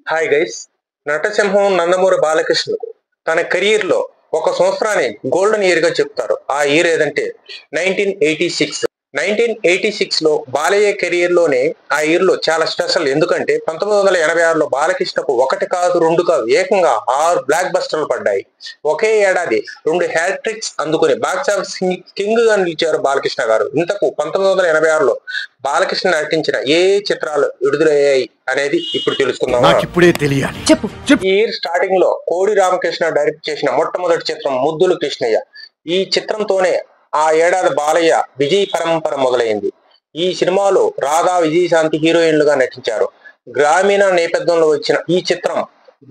Hi guys. నటసింహం నందమూరి బాలకృష్ణ తన career లో ఒక సంవత్సరాన్ని గోల్డెన్ ఇయర్ గా చెప్తారు. ఆ ఇయర్ ఏదంటే 1986. 1986 లో బాలయ్య కెరీర్ లోనే ఆ ఇయర్ లో చాలా స్పెషల్. ఎందుకంటే 1986లో బాలకృష్ణకు ఒకటి కాదు, రెండు కాదు, ఏకంగా 6 బ్లాక్ బస్టర్లు పడ్డాయి. ఒకే ఏడాది 2 హ్యాట్రిక్స్ అందుకుని బాక్స్ ఆఫీస్ కింగ్ గా నిలిచారు బాలకృష్ణ గారు. ఇంతకు 1986లో బాలకృష్ణ నటించిన ఏ చిత్రాలు విడుదలయ్యాయి అనేది ఇప్పుడు తెలుసుకుందామా? నాకిప్పుడే తెలియాలి. చెప్పు. ఈ ఇయర్ స్టార్టింగ్ లో కోడి రామకృష్ణ డైరెక్ట్ చేసిన మొట్టమొదటి చిత్రం ముద్దులు కృష్ణయ్య. ఈ చిత్రంతోనే ఆ ఏడాది బాలయ్య విజయ్ పరంపర మొదలైంది. ఈ సినిమాలో రాధా, విజయశాంతి హీరోయిన్లుగా నటించారు. గ్రామీణ నేపథ్యంలో వచ్చిన ఈ చిత్రం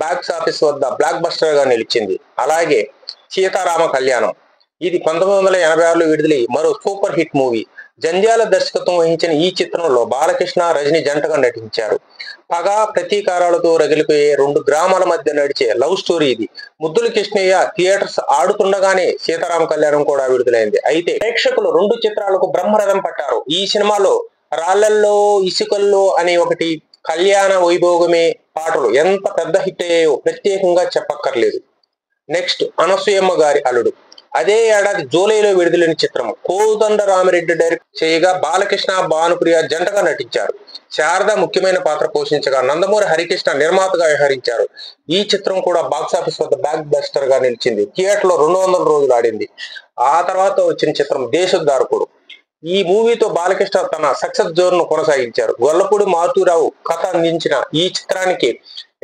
బాక్స్ ఆఫీస్ వద్ద బ్లాక్ బస్టర్ గా నిలిచింది. అలాగే సీతారామ కళ్యాణం, ఇది 1986లో విడుదలై మరో సూపర్ హిట్ మూవీ. జంధ్యాల దర్శకత్వం వహించిన ఈ చిత్రంలో బాలకృష్ణ, రజని జంటగా నటించారు. పగ, ప్రతీకారాలతో రగిలిపోయే 2 గ్రామాల మధ్య నడిచే లవ్ స్టోరీ ఇది. ముద్దుల కృష్ణయ్య థియేటర్స్ ఆడుతుండగానే సీతారామ కళ్యాణం కూడా విడుదలైంది. అయితే ప్రేక్షకులు 2 చిత్రాలకు బ్రహ్మరథం పట్టారు. ఈ సినిమాలో రాళ్లల్లో ఇసుకల్లో అనే ఒకటి, కళ్యాణ వైభోగమే పాటలు ఎంత పెద్ద హిట్ అయ్యాయో ప్రత్యేకంగా చెప్పక్కర్లేదు. నెక్స్ట్ అనసూయమ్మ గారి అల్లుడు, అదే ఏడాది జూలైలో విడుదలైన చిత్రం. కోదండ రామిరెడ్డి డైరెక్ట్ చేయగా బాలకృష్ణ, భానుప్రియ జంటగా నటించారు. శారద ముఖ్యమైన పాత్ర పోషించగా నందమూరి హరికృష్ణ నిర్మాతగా వ్యవహరించారు. ఈ చిత్రం కూడా బాక్సాఫీస్ వద్ద బ్లాక్ బస్టర్ గా నిలిచింది. థియేటర్ లో 200 రోజులు ఆడింది. ఆ తర్వాత వచ్చిన చిత్రం దేశోద్ధారకుడు. ఈ మూవీతో బాలకృష్ణ తన సక్సెస్ జోన్ ను కొనసాగించారు. గొల్లపూడి మారుతీరావు కథ అందించిన ఈ చిత్రానికి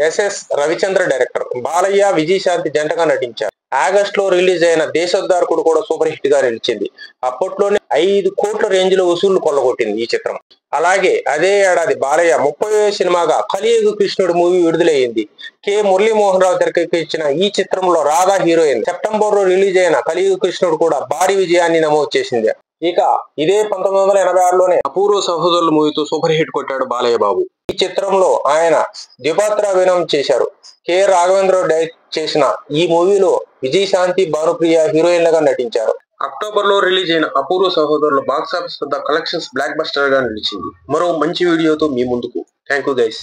ఎస్ఎస్ రవిచంద్ర డైరెక్టర్. బాలయ్య, విజయశాంతి జంటగా నటించారు. ఆగస్ట్ లో రిలీజ్ అయిన దేశోద్ధారకుడు కూడా సూపర్ హిట్ గా నిలిచింది. అప్పట్లోనే 5 కోట్ల రేంజ్ లో వసూళ్లు కొల్లగొట్టింది ఈ చిత్రం. అలాగే అదే ఏడాది బాలయ్య 30వ సినిమాగా కలియుగ కృష్ణుడు మూవీ విడుదలయ్యింది. కె మురళీమోహన్ రావు తెరకెక్కించిన ఈ చిత్రంలో రాధా హీరోయిన్. సెప్టెంబర్ లో రిలీజ్ అయిన కలియుగ కృష్ణుడు కూడా భారీ విజయాన్ని నమోదు చేసింది. ఇక ఇదే 1986లోనే అపూర్వ సహోదరుల మూవీతో సూపర్ హిట్ కొట్టాడు బాలయ్య బాబు. ఈ చిత్రంలో ఆయన ద్విపాత్రాభినయం చేశారు. కె రాఘవేంద్రరావు డైరెక్ట్ చేసిన ఈ మూవీలో విజయశాంతి, భానుప్రియ హీరోయిన్లుగా నటించారు. అక్టోబర్ లో రిలీజ్ అయిన అపూర్వ సహోదరులు బాక్స్ ఆఫీస్ వద్ద కలెక్షన్స్ బ్లాక్ బస్టర్ గా నిలిచింది. మరో మంచి వీడియోతో మీ ముందుకు. Thank you guys.